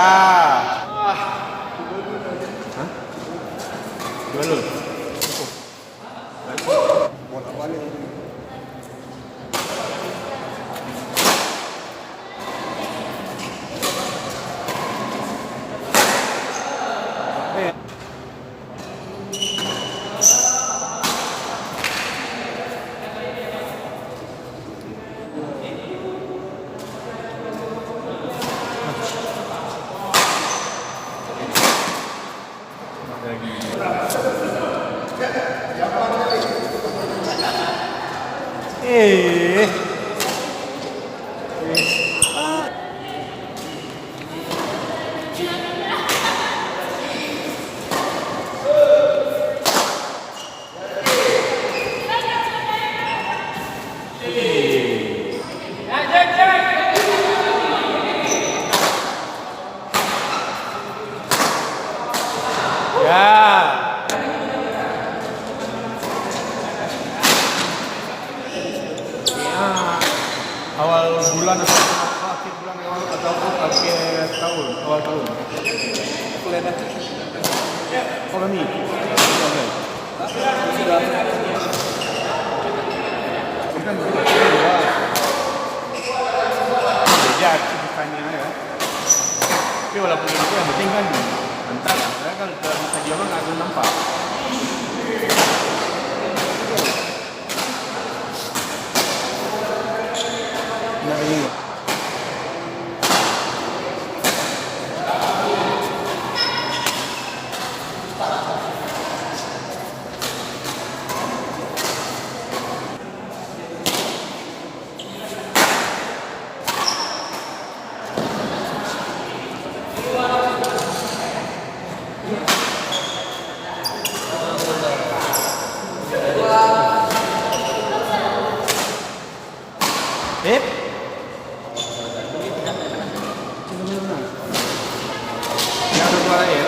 Hah? Balon. Bolak-balik. Awal bulan atau akhir bulan atau akhir tahun, awal tahun. Kalau ni, Sudah. bukan belajar ceritanya ya. Tapi walaupun itu yang penting kan antara, kan kalau bisa dia mah nggak akan nampak. Nah ini. Yang ada suara ya?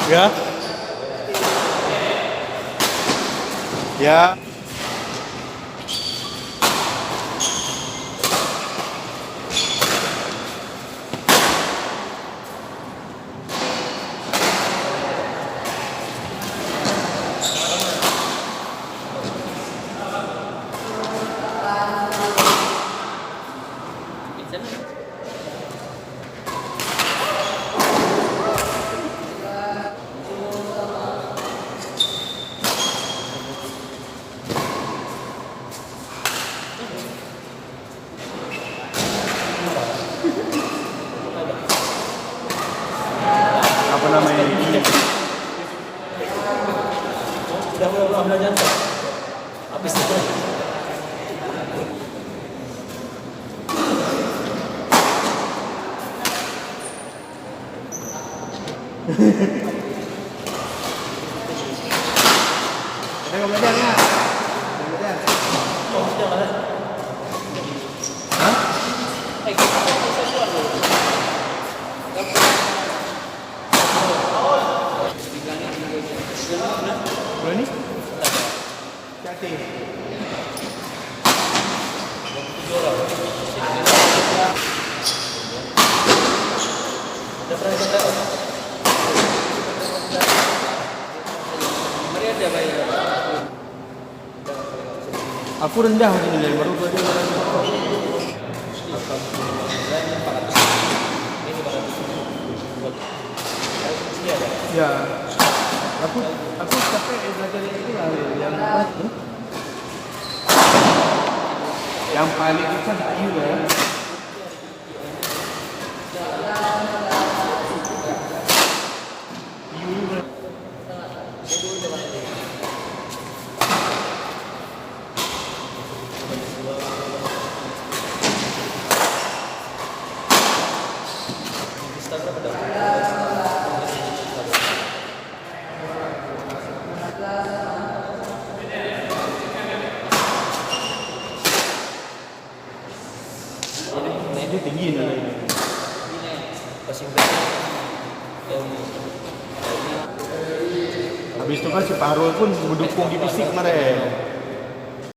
Ya. Ya. Apa namanya ini? Udah belajar. Habis itu. Udah belajar ya? Belajar. Oh, sudah belajar. Hah? Berani? Cantik. berangkat dapat. Mari ada bayar. Aku rendah macam ni, baru tu aja. Ya. Aku capek belajar itu lah yang paling susah IU ya. Itu tinggi dah ini. Pasing Habis tu kan si Pahrul pun mendukung di fisik kemarin.